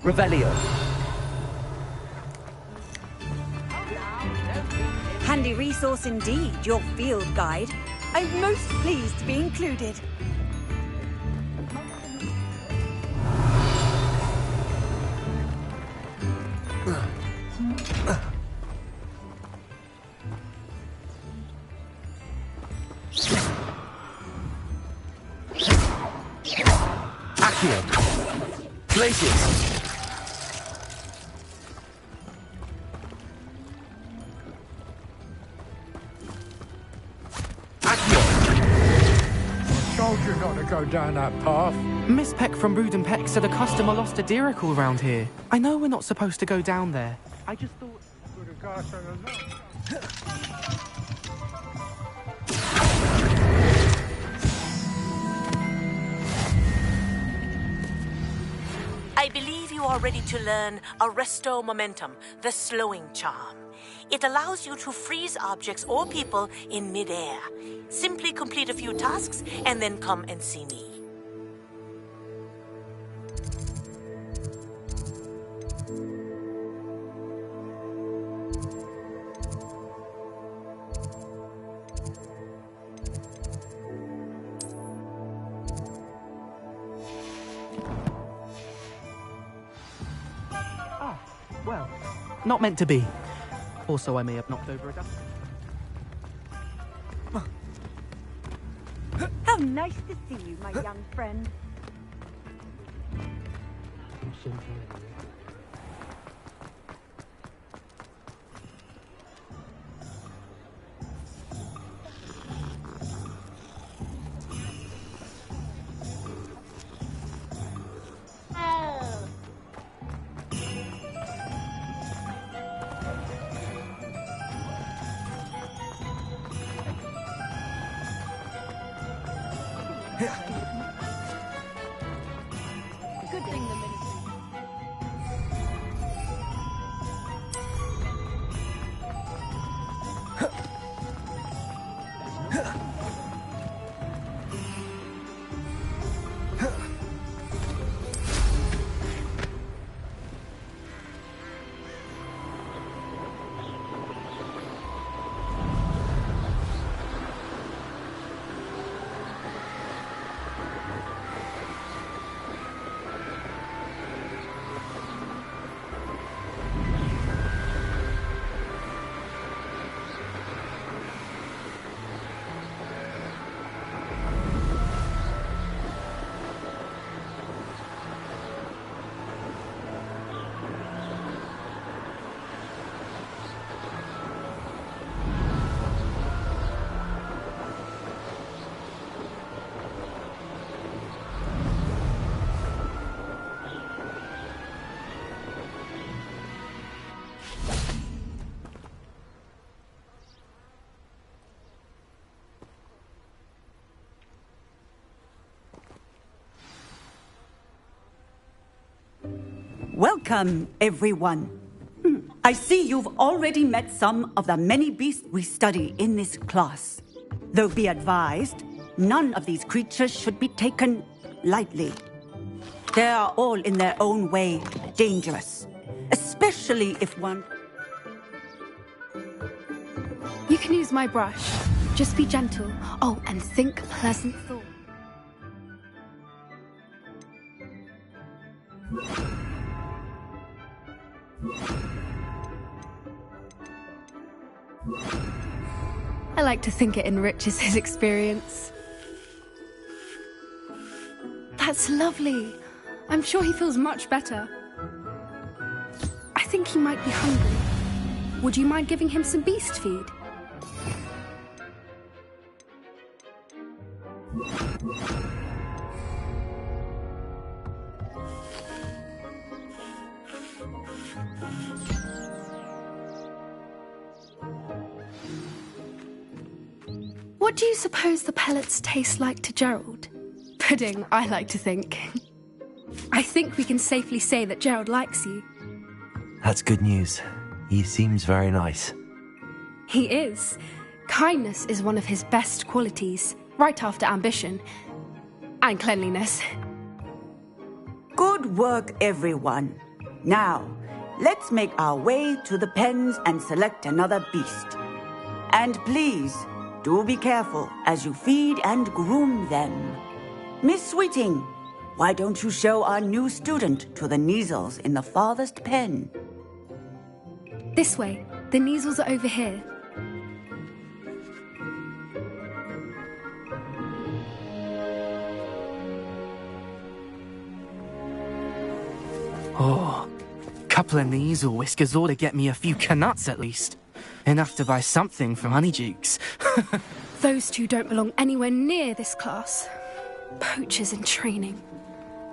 Revelio. Handy resource indeed, your field guide. I'm most pleased to be included. Accio. Glacius. Told you not to go down that path. Miss Peck from Brood Peck said a customer lost a deeracle round here. I know we're not supposed to go down there. I just thought... I believe you are ready to learn Arresto Momentum, the slowing charm. It allows you to freeze objects or people in midair. Simply complete a few tasks and then come and see me. Well, not meant to be. Also, I may have knocked over a dust. How nice to see you, my young friend. Good thing the ministry... Welcome, everyone. I see you've already met some of the many beasts we study in this class. Though be advised, none of these creatures should be taken lightly. They are all in their own way dangerous, especially if one... You can use my brush. Just be gentle. Oh, and think pleasant thoughts. I like to think it enriches his experience. That's lovely. I'm sure he feels much better. I think he might be hungry. Would you mind giving him some beast feed? What do you suppose the pellets taste like to Gerald? Pudding, I like to think. I think we can safely say that Gerald likes you. That's good news. He seems very nice. He is. Kindness is one of his best qualities, right after ambition. And cleanliness. Good work, everyone. Now, let's make our way to the pens and select another beast. And please, do be careful as you feed and groom them. Miss Sweeting, why don't you show our new student to the Neasels in the farthest pen? This way. The Neasels are over here. Oh, couple of Neasel whiskers ought to get me a few canuts at least. Enough to buy something from Honeydukes. Those two don't belong anywhere near this class. Poachers in training.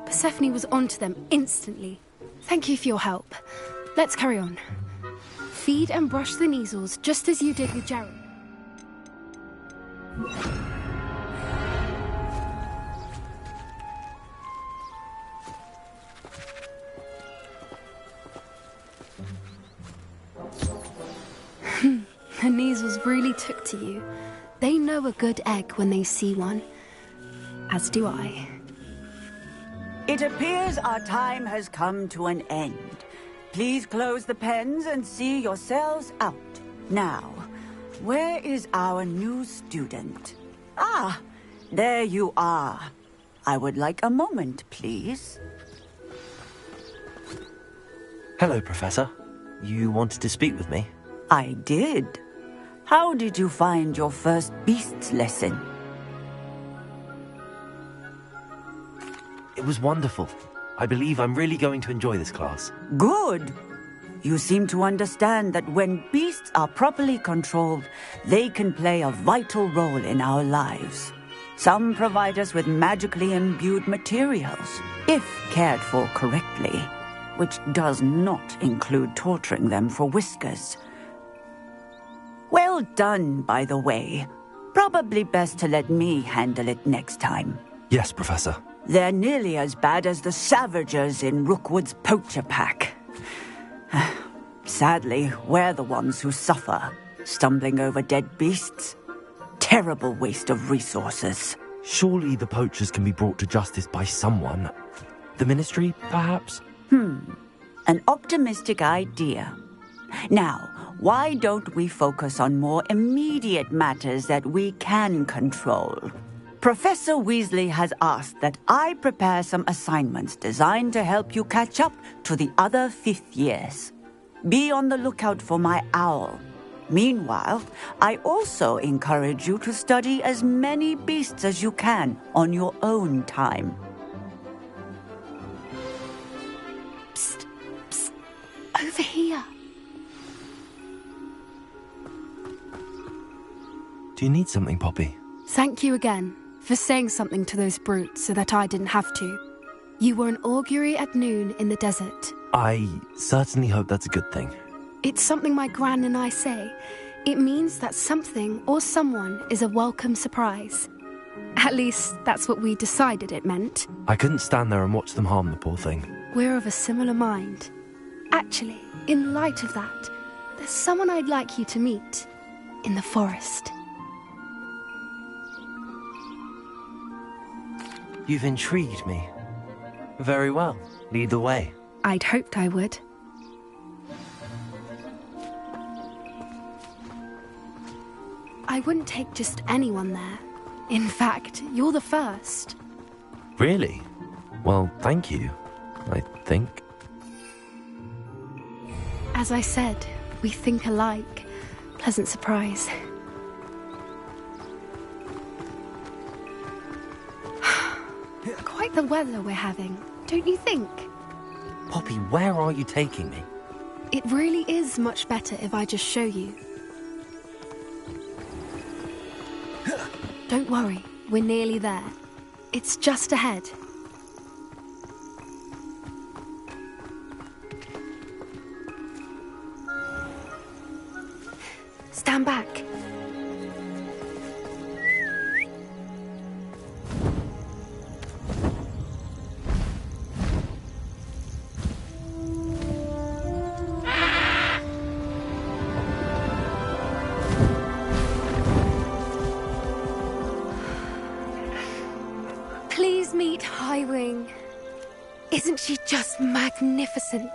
Persephone was onto them instantly. Thank you for your help. Let's carry on. Feed and brush the Neasels just as you did with Gerald. The Neasels really took to you. They know a good egg when they see one. As do I. It appears our time has come to an end. Please close the pens and see yourselves out. Now, where is our new student? Ah, there you are. I would like a moment, please. Hello, Professor. You wanted to speak with me? I did. How did you find your first beasts lesson? It was wonderful. I believe I'm really going to enjoy this class. Good. You seem to understand that when beasts are properly controlled, they can play a vital role in our lives. Some provide us with magically imbued materials, if cared for correctly, which does not include torturing them for whiskers. Well done, by the way. Probably best to let me handle it next time. Yes, Professor. They're nearly as bad as the Savagers in Rookwood's poacher pack. Sadly, we're the ones who suffer, stumbling over dead beasts. Terrible waste of resources. Surely the poachers can be brought to justice by someone. The Ministry, perhaps? An optimistic idea. Now, why don't we focus on more immediate matters that we can control? Professor Weasley has asked that I prepare some assignments designed to help you catch up to the other fifth years. Be on the lookout for my owl. Meanwhile, I also encourage you to study as many beasts as you can on your own time. Psst, psst, over here. Do you need something, Poppy? Thank you again for saying something to those brutes so that I didn't have to. You were an augury at noon in the desert. I certainly hope that's a good thing. It's something my gran and I say. It means that something or someone is a welcome surprise. At least, that's what we decided it meant. I couldn't stand there and watch them harm the poor thing. We're of a similar mind. Actually, in light of that, there's someone I'd like you to meet in the forest. You've intrigued me. Very well. Lead the way. I'd hoped I would. I wouldn't take just anyone there. In fact, you're the first. Really? Well, thank you, I think. As I said, we think alike. Pleasant surprise. Quite the weather we're having, don't you think? Poppy, where are you taking me? It really is much better if I just show you. Don't worry, we're nearly there. It's just ahead. Stand back. Please meet Highwing. Isn't she just magnificent?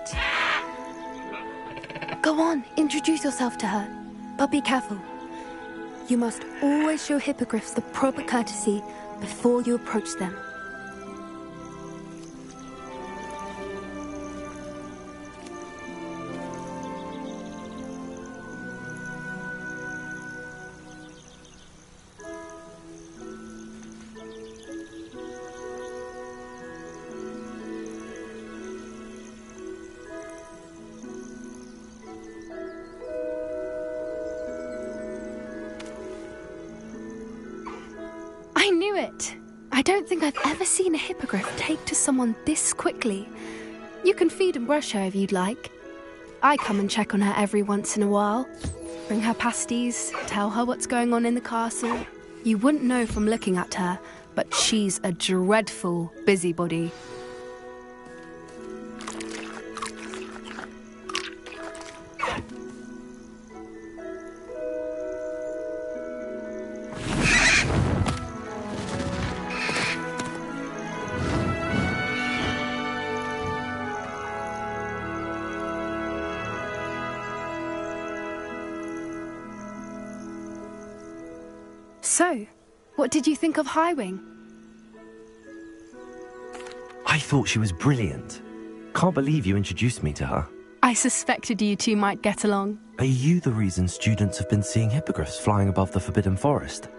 Go on, introduce yourself to her. But be careful. You must always show hippogriffs the proper courtesy before you approach them. I knew it! I don't think I've ever seen a hippogriff take to someone this quickly. You can feed and brush her if you'd like. I come and check on her every once in a while. Bring her pasties, tell her what's going on in the castle. You wouldn't know from looking at her, but she's a dreadful busybody. So, what did you think of Highwing? I thought she was brilliant. Can't believe you introduced me to her. I suspected you two might get along. Are you the reason students have been seeing hippogriffs flying above the Forbidden Forest?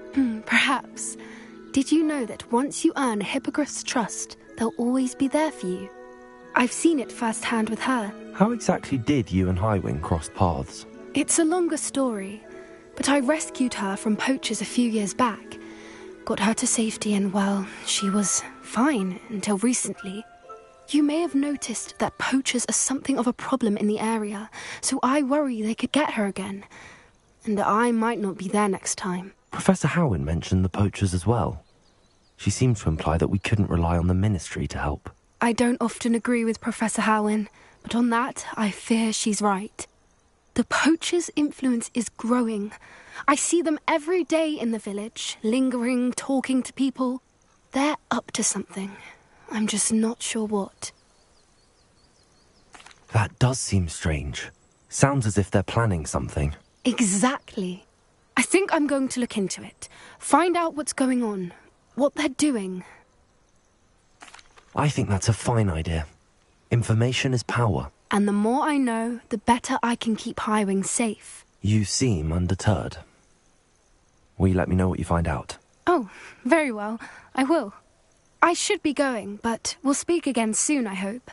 Perhaps. Did you know that once you earn a hippogriff's trust, they'll always be there for you? I've seen it firsthand with her. How exactly did you and Highwing cross paths? It's a longer story, but I rescued her from poachers a few years back. Got her to safety and, well, she was fine until recently. You may have noticed that poachers are something of a problem in the area, so I worry they could get her again. And I might not be there next time. Professor Howin mentioned the poachers as well. She seemed to imply that we couldn't rely on the Ministry to help. I don't often agree with Professor Howin, but on that, I fear she's right. The poachers' influence is growing. I see them every day in the village, lingering, talking to people. They're up to something. I'm just not sure what. That does seem strange. Sounds as if they're planning something. Exactly. I think I'm going to look into it. Find out what's going on, what they're doing. I think that's a fine idea. Information is power. And the more I know, the better I can keep Highwing safe. You seem undeterred. Will you let me know what you find out? Oh, very well. I will. I should be going, but we'll speak again soon, I hope.